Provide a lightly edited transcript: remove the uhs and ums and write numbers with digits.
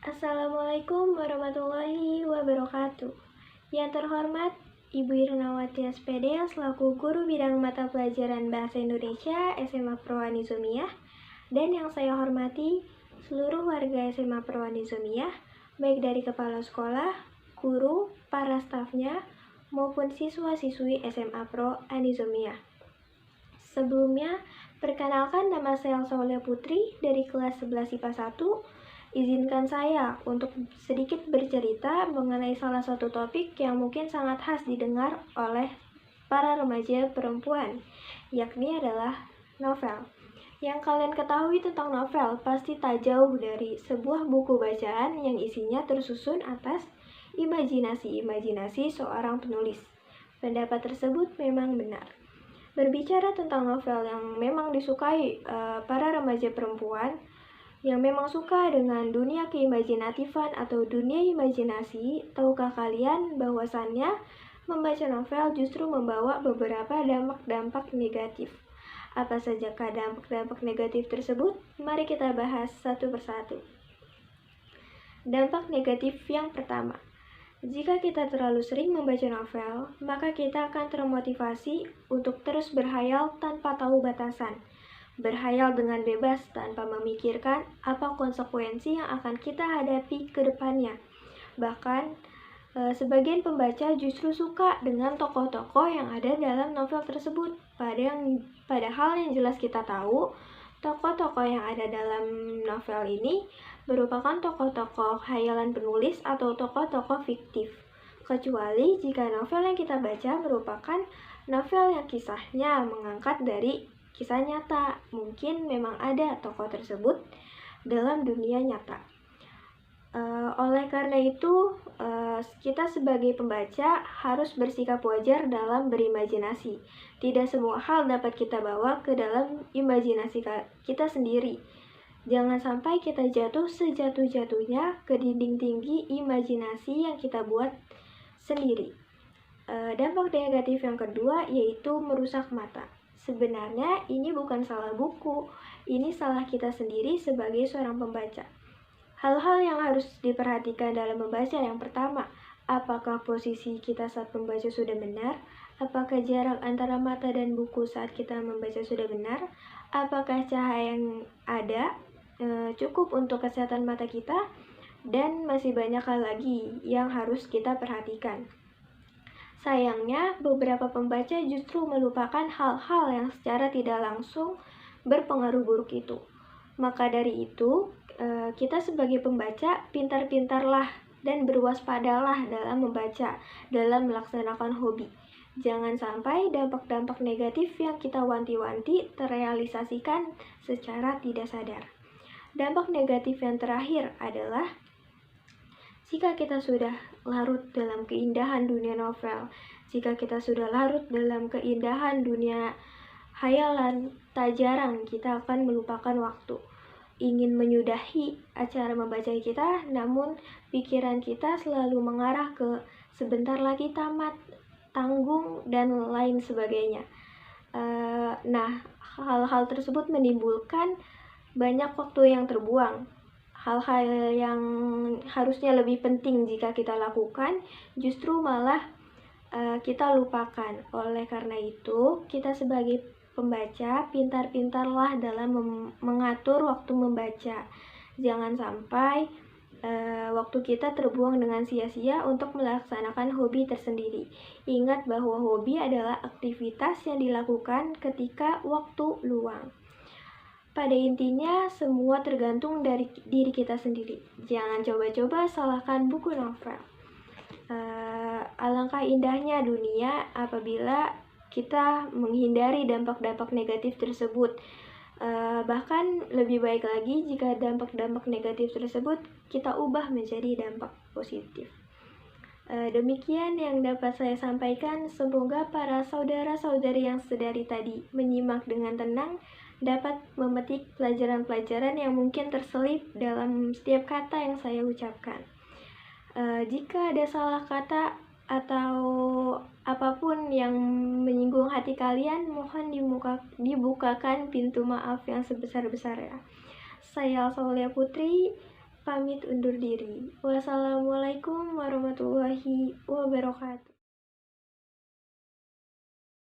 Assalamualaikum warahmatullahi wabarakatuh. Yang terhormat Ibu Irnawati SPD selaku Guru Bidang Mata Pelajaran Bahasa Indonesia SMA Pro Anizomiyah, dan yang saya hormati seluruh warga SMA Pro Anizomiyah, baik dari kepala sekolah, guru, para stafnya, maupun siswa-siswi SMA Pro Anizomiyah. Sebelumnya, perkenalkan nama saya Aulia Putri dari kelas 11 IPA 1. Izinkan saya untuk sedikit bercerita mengenai salah satu topik yang mungkin sangat khas didengar oleh para remaja perempuan, yakni adalah novel. Yang kalian ketahui tentang novel pasti tak jauh dari sebuah buku bacaan yang isinya tersusun atas imajinasi-imajinasi seorang penulis. Pendapat tersebut memang benar. Berbicara tentang novel yang memang disukai para remaja perempuan, yang memang suka dengan dunia keimajinatifan atau dunia imajinasi, tahukah kalian bahwasannya membaca novel justru membawa beberapa dampak-dampak negatif? Apa sajakah dampak-dampak negatif tersebut? Mari kita bahas satu persatu. Dampak negatif yang pertama, jika kita terlalu sering membaca novel, maka kita akan termotivasi untuk terus berhayal tanpa tahu batasan. Berhayal dengan bebas tanpa memikirkan apa konsekuensi yang akan kita hadapi ke depannya. Bahkan, sebagian pembaca justru suka dengan tokoh-tokoh yang ada dalam novel tersebut. Padahal yang jelas kita tahu, tokoh-tokoh yang ada dalam novel ini merupakan tokoh-tokoh khayalan penulis atau tokoh-tokoh fiktif. Kecuali jika novel yang kita baca merupakan novel yang kisahnya mengangkat dari kisah nyata, mungkin memang ada tokoh tersebut dalam dunia nyata. Oleh karena itu, kita sebagai pembaca harus bersikap wajar dalam berimajinasi. Tidak semua hal dapat kita bawa ke dalam imajinasi kita sendiri. Jangan sampai kita jatuh sejatuh-jatuhnya ke dinding tinggi imajinasi yang kita buat sendiri. Dampak negatif yang kedua yaitu merusak mata. Sebenarnya ini bukan salah buku, ini salah kita sendiri sebagai seorang pembaca. Hal-hal yang harus diperhatikan dalam membaca yang pertama, apakah posisi kita saat membaca sudah benar? Apakah jarak antara mata dan buku saat kita membaca sudah benar? Apakah cahaya yang ada cukup untuk kesehatan mata kita? Dan masih banyak hal lagi yang harus kita perhatikan. Sayangnya, beberapa pembaca justru melupakan hal-hal yang secara tidak langsung berpengaruh buruk itu. Maka dari itu, kita sebagai pembaca pintar-pintarlah dan berwaspadalah dalam membaca, dalam melaksanakan hobi. Jangan sampai dampak-dampak negatif yang kita wanti-wanti terrealisasikan secara tidak sadar. Dampak negatif yang terakhir adalah jika kita sudah larut dalam keindahan dunia novel, jika kita sudah larut dalam keindahan dunia hayalan, tak jarang kita akan melupakan waktu. Ingin menyudahi acara membaca kita, namun pikiran kita selalu mengarah ke sebentar lagi tamat, tanggung, dan lain sebagainya. Nah, hal-hal tersebut menimbulkan banyak waktu yang terbuang. Hal-hal yang harusnya lebih penting jika kita lakukan justru malah kita lupakan. Oleh karena itu, kita sebagai pembaca pintar-pintarlah dalam mengatur waktu membaca. Jangan sampai waktu kita terbuang dengan sia-sia untuk melaksanakan hobi tersendiri. Ingat bahwa hobi adalah aktivitas yang dilakukan ketika waktu luang. Pada intinya, semua tergantung dari diri kita sendiri. Jangan coba-coba salahkan buku novel. Alangkah indahnya dunia apabila kita menghindari dampak-dampak negatif tersebut. Bahkan lebih baik lagi jika dampak-dampak negatif tersebut kita ubah menjadi dampak positif. Demikian yang dapat saya sampaikan. Semoga para saudara-saudari yang sedari tadi menyimak dengan tenang dapat memetik pelajaran-pelajaran yang mungkin terselip dalam setiap kata yang saya ucapkan. Jika ada salah kata atau apapun yang menyinggung hati kalian, mohon dibukakan pintu maaf yang sebesar-besarnya. Saya Aulia Putri, pamit undur diri. Wassalamualaikum warahmatullahi wabarakatuh.